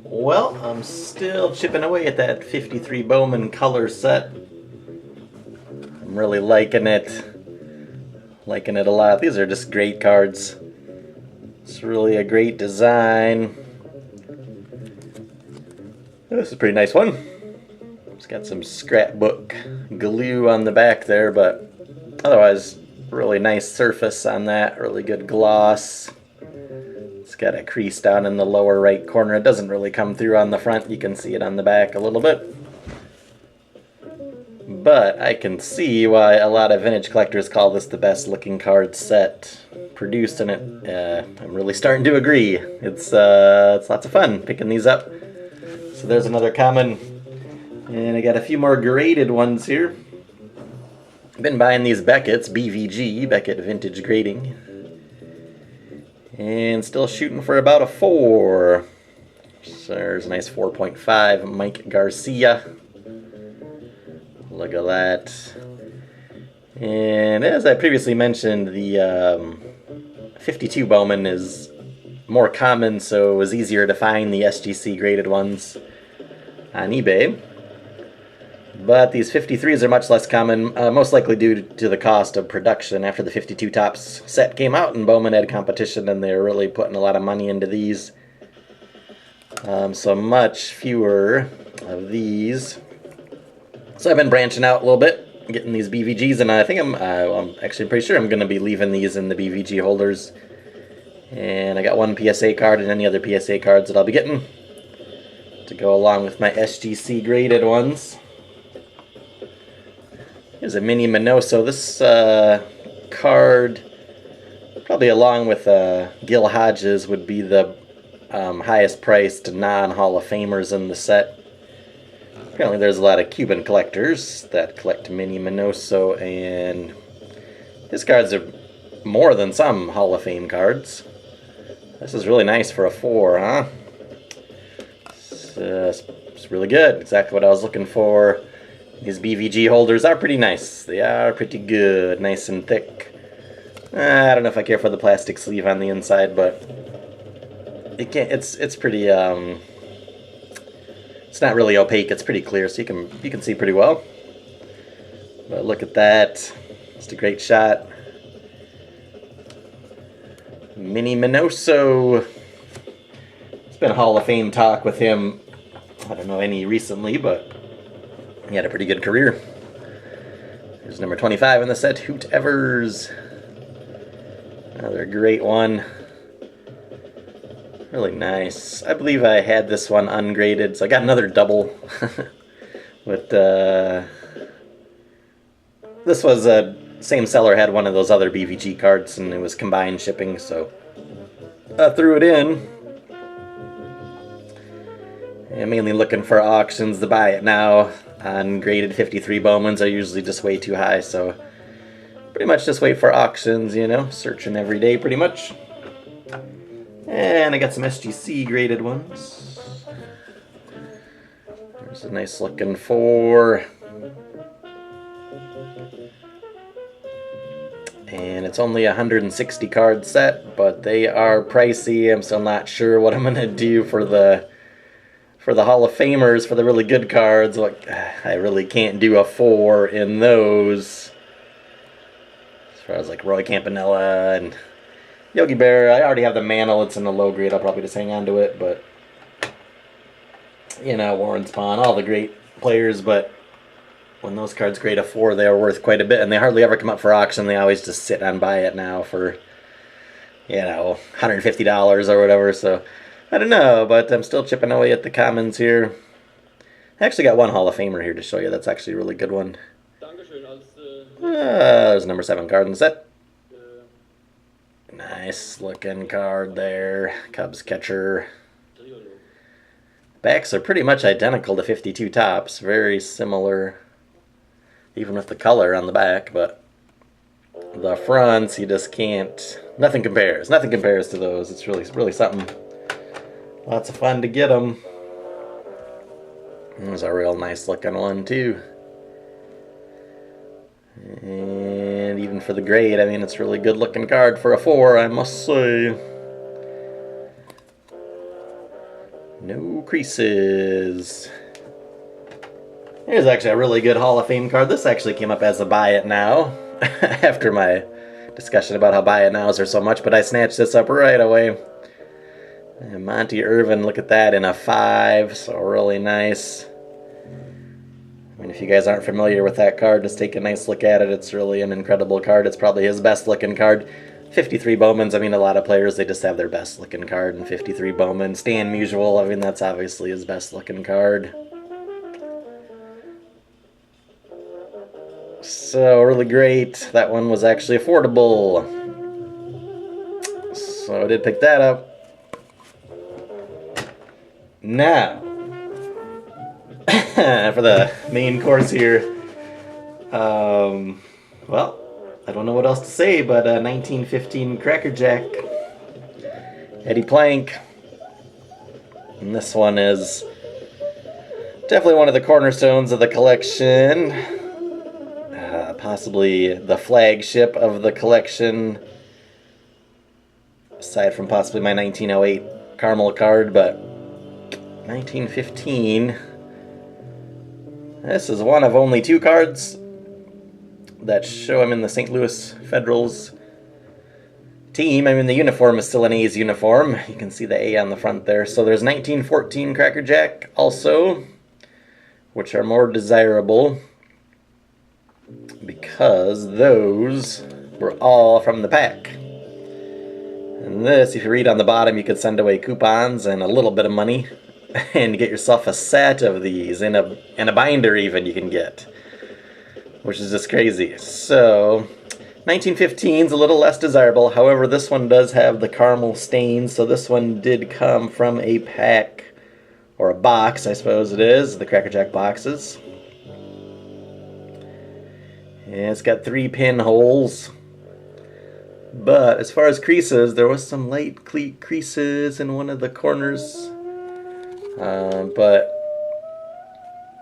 Well, I'm still chipping away at that 53 Bowman color set. I'm really liking it. Liking it a lot. These are just great cards. It's really a great design. This is a pretty nice one. It's got some scrapbook glue on the back there, but otherwise, really nice surface on that. Really good gloss. It's got a crease down in the lower right corner. It doesn't really come through on the front. You can see it on the back a little bit. But I can see why a lot of vintage collectors call this the best looking card set produced, and I'm really starting to agree. It's lots of fun picking these up. So there's another common, and I got a few more graded ones here. I've been buying these Beckett's, BVG, Beckett Vintage Grading, and still shooting for about a 4. So there's a nice 4.5 Mike Garcia. Look at that. And as I previously mentioned, the 52 Bowman is more common, so it was easier to find the SGC graded ones on eBay. But these 53s are much less common, most likely due to the cost of production. After the 52 Tops set came out and Bowman had competition, and they were really putting a lot of money into these. So much fewer of these. So I've been branching out a little bit, getting these BVGs, and I think I'm actually pretty sure I'm going to be leaving these in the BVG holders. And I got one PSA card and any other PSA cards that I'll be getting to go along with my SGC graded ones. Here's a mini Minoso. This card, probably along with Gil Hodges, would be the highest priced non-Hall of Famers in the set. Apparently there's a lot of Cuban collectors that collect mini Minoso, and his cards are more than some Hall of Fame cards. This is really nice for a 4, huh? It's really good. Exactly what I was looking for. These BVG holders are pretty nice. They are pretty good. Nice and thick. I don't know if I care for the plastic sleeve on the inside, but it's pretty it's not really opaque. It's pretty clear, so you can see pretty well. But look at that. Just a great shot. Mini Minoso. It's been Hall of Fame talk with him. I don't know any recently, but he had a pretty good career. Here's number 25 in the set, Hoot Evers. Another great one. Really nice. I believe I had this one ungraded, so I got another double. But this was same seller had one of those other BVG cards, and it was combined shipping, so I threw it in. I'm mainly looking for auctions to buy it now. Ungraded 53 Bowmans are usually just way too high, so pretty much just wait for auctions, you know, searching every day pretty much. And I got some SGC graded ones. There's a nice looking 4. And it's only a 160 card set, but they are pricey. I'm still not sure what I'm going to do for the Hall of Famers, for the really good cards. Like, I really can't do a 4 in those. As far as like Roy Campanella and Yogi Berra, I already have the Mantle. It's in the low grade. I'll probably just hang on to it. But, you know, Warren Spahn, all the great players. But when those cards grade a 4, they are worth quite a bit. And they hardly ever come up for auction. They always just sit on buy it now for, you know, $150 or whatever. So, I don't know. But I'm still chipping away at the commons here. I actually got one Hall of Famer here to show you. That's actually a really good one. There's number 7 card in the set. Nice looking card there. Cubs catcher. Backs are pretty much identical to 52 Tops. Very similar. Even with the color on the back. But the fronts, you just can't. Nothing compares. Nothing compares to those. It's really something. Lots of fun to get them. There's a real nice looking one too. And even for the grade, I mean, it's a really good looking card for a 4, I must say. No creases. Here's actually a really good Hall of Fame card. This actually came up as a buy it now after my discussion about how buy it nows are so much, but I snatched this up right away. And Monty Irvin, look at that, in a 5, so really nice. I mean, if you guys aren't familiar with that card, just take a nice look at it. It's really an incredible card. It's probably his best looking card. 53 Bowmans, I mean, a lot of players, they just have their best looking card. And 53 Bowman, Stan Musial, I mean, that's obviously his best looking card. So, really great. That one was actually affordable. So I did pick that up. Now, for the main course here, well, I don't know what else to say, but 1915 Cracker Jack, Eddie Plank, and this one is definitely one of the cornerstones of the collection, possibly the flagship of the collection, aside from possibly my 1908 Carmel card, but 1915, this is one of only 2 cards that show him in the St. Louis Federals team. I mean, the uniform is still an A's uniform. You can see the A on the front there. So there's 1914 Cracker Jack also, which are more desirable because those were all from the pack. And this, if you read on the bottom, you could send away coupons and a little bit of money and get yourself a set of these in a binder even you can get, which is just crazy. So 1915 is a little less desirable. However, this one does have the caramel stains, so this one did come from a pack, or a box, I suppose it is, the Cracker Jack boxes. And it's got 3 pinholes. But as far as creases, there was some light creases in one of the corners. But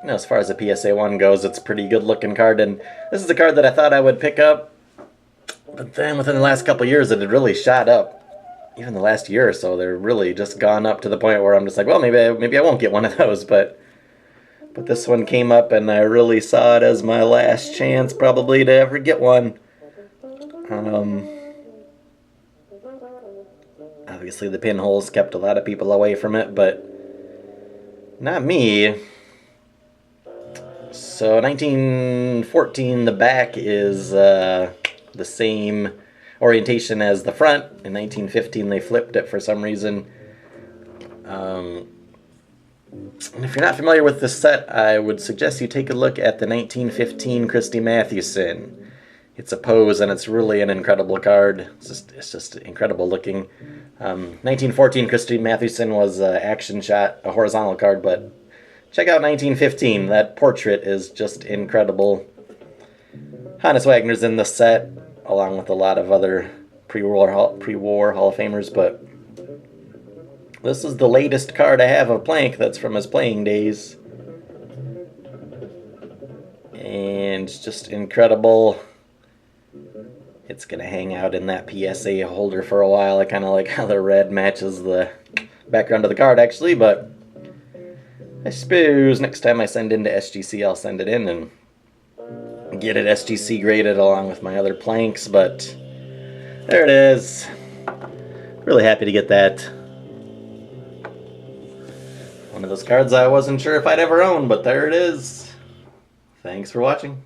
you know, as far as the PSA 1 goes, it's a pretty good looking card. And this is a card that I thought I would pick up. But then within the last couple of years, it had really shot up. Even the last year or so, they're really just gone up to the point where I'm just like, well, maybe I won't get one of those. But this one came up, and I really saw it as my last chance probably to ever get one. Obviously, the pinholes kept a lot of people away from it, but not me. So 1914, the back is the same orientation as the front. In 1915, they flipped it for some reason. And if you're not familiar with this set, I would suggest you take a look at the 1915 Christy Mathewson. It's a pose, and it's really an incredible card. It's just incredible looking. 1914 Christy Mathewson was an action shot, a horizontal card, but check out 1915. That portrait is just incredible. Hannes Wagner's in the set, along with a lot of other pre-war Hall of Famers, but this is the latest card I have of Plank that's from his playing days. And just incredible. It's going to hang out in that PSA holder for a while. I kind of like how the red matches the background of the card, actually, but I suppose next time I send in to SGC, I'll send it in and get it SGC graded along with my other Planks, but there it is. Really happy to get that. One of those cards I wasn't sure if I'd ever own, but there it is. Thanks for watching.